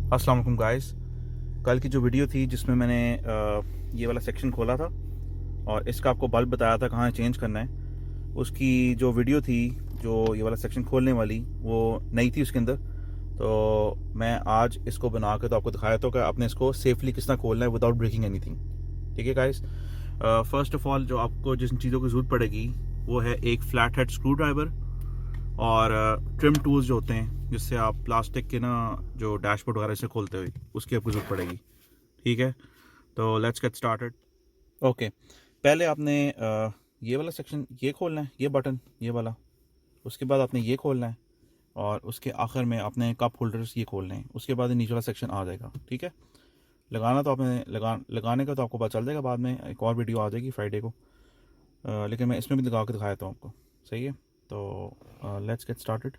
अस्सलाम वालेकुम गाइस। कल की जो वीडियो थी जिसमें मैंने ये वाला सेक्शन खोला था और इसका आपको बल्ब बताया था कहाँ चेंज करना है, उसकी जो वीडियो थी जो ये वाला सेक्शन खोलने वाली वो नई थी उसके अंदर। तो मैं आज इसको बना के तो आपको दिखाया था कि आपने इसको सेफली किस तरह खोलना है विदाउट ब्रेकिंग एनीथिंग। ठीक है गाइस, फर्स्ट ऑफ ऑल जो आपको जिन चीज़ों की ज़रूरत पड़ेगी वो है एक फ्लैट हेड स्क्रू ड्राइवर और ट्रिम टूल्स जो होते हैं जिससे आप प्लास्टिक के ना जो डैशबोर्ड वगैरह से खोलते हुए उसकी आपको ज़रूरत पड़ेगी। ठीक है, तो लेट्स गेट स्टार्टेड। ओके, पहले आपने ये वाला सेक्शन ये खोलना है, ये बटन ये वाला। उसके बाद आपने ये खोलना है और उसके आखिर में आपने कप होल्डर्स ये खोलने हैं। उसके बाद नीचे वाला सेक्शन आ जाएगा। ठीक है, लगाना तो आपने लगाने का तो आपको पता चल जाएगा, बाद में एक और वीडियो आ जाएगी फ्राइडे को। लेकिन मैं इसमें भी लगा के दिखाया था आपको। सही है, तो लेट्स गेट स्टार्टेड।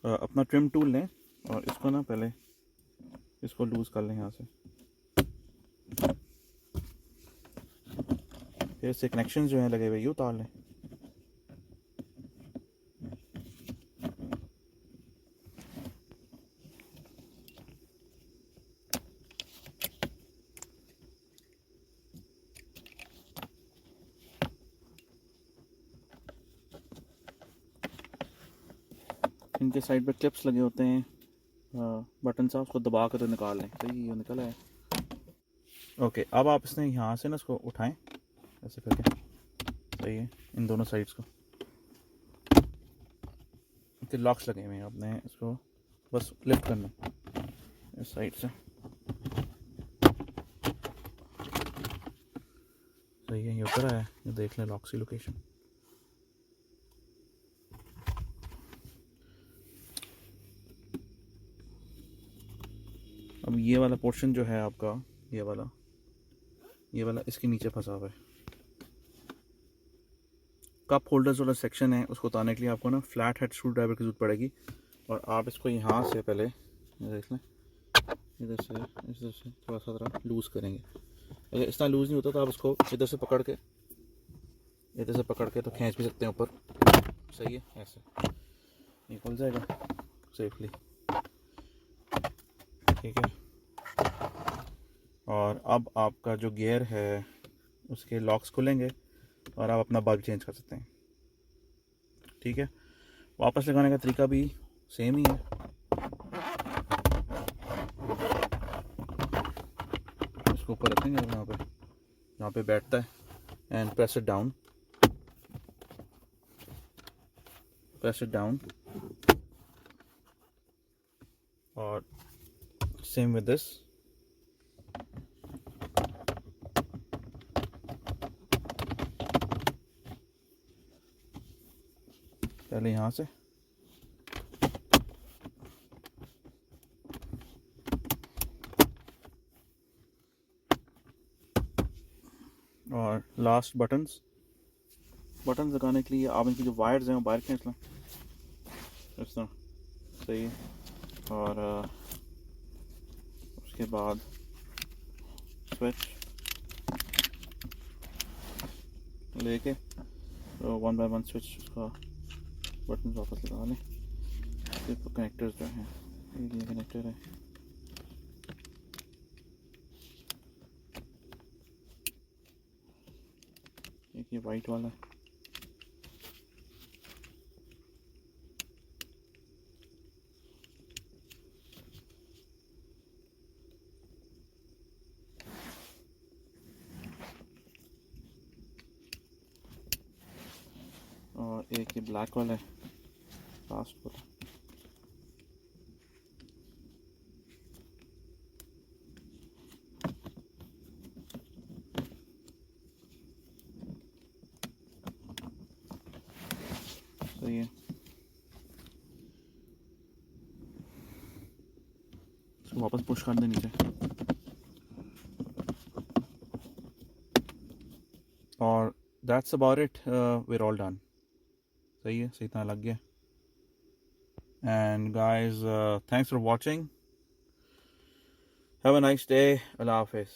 अपना ट्रिम टूल लें और इसको ना पहले इसको लूज़ कर लें यहाँ से। फिर इससे कनेक्शन जो हैं लगे हुए ये उतार लें। इनके साइड पे क्लिप्स लगे होते हैं, बटन सा, उसको दबा कर तो निकाल लें। सही, ये निकला है। ओके, अब आप इसने यहाँ से ना इसको उठाएं ऐसे करके। सही है, इन दोनों साइड्स को इनके लॉक्स लगे हुए हैं, आपने इसको बस लिफ्ट करना इस साइड से। सही है, ये उतर आया, ये देख लें लॉक्स की लोकेशन। अब ये वाला पोर्शन जो है आपका, ये वाला इसके नीचे फंसा हुआ है। कप होल्डर्स वाला सेक्शन है, उसको उतारने के लिए आपको ना फ्लैट हेड स्क्रू ड्राइवर की जरूरत पड़ेगी। और आप इसको यहाँ से पहले देख लें, इधर से थोड़ा सा तरह लूज़ करेंगे। अगर इस तरह लूज़ नहीं होता तो आप इसको इधर से पकड़ के तो खींच भी सकते हैं ऊपर। सही है, ऐसे ये खुल जाएगा सेफली। ठीक है, और अब आपका जो गियर है उसके लॉक्स खुलेंगे और आप अपना बल्ब चेंज कर सकते हैं। ठीक है, वापस लगाने का तरीका भी सेम ही है। इसको ऊपर रखेंगे यहाँ पे बैठता है एंड प्रेस इट डाउन और सेम विद दिस। पहले यहाँ से और लास्ट बटन्स लगाने के लिए आप इनकी जो वायर्स हैं वो बाहर खींच लें इस तरह। सही है, और उसके बाद स्विच लेके तो 1 बाय 1 स्विच उसका बटन वापस लगा लें। फिर कनेक्टर्स जो हैं, ये कनेक्टर है, एक ये वाइट वाला है। और एक ये ब्लैक वाला है, लास्ट वाला। सही है, इसको वापस पुश कर दें नीचे और that's about it, we are all done. सही है, सही तरह लग गया। And guys, thanks for watching, have a nice day, अल्लाह हाफिज़।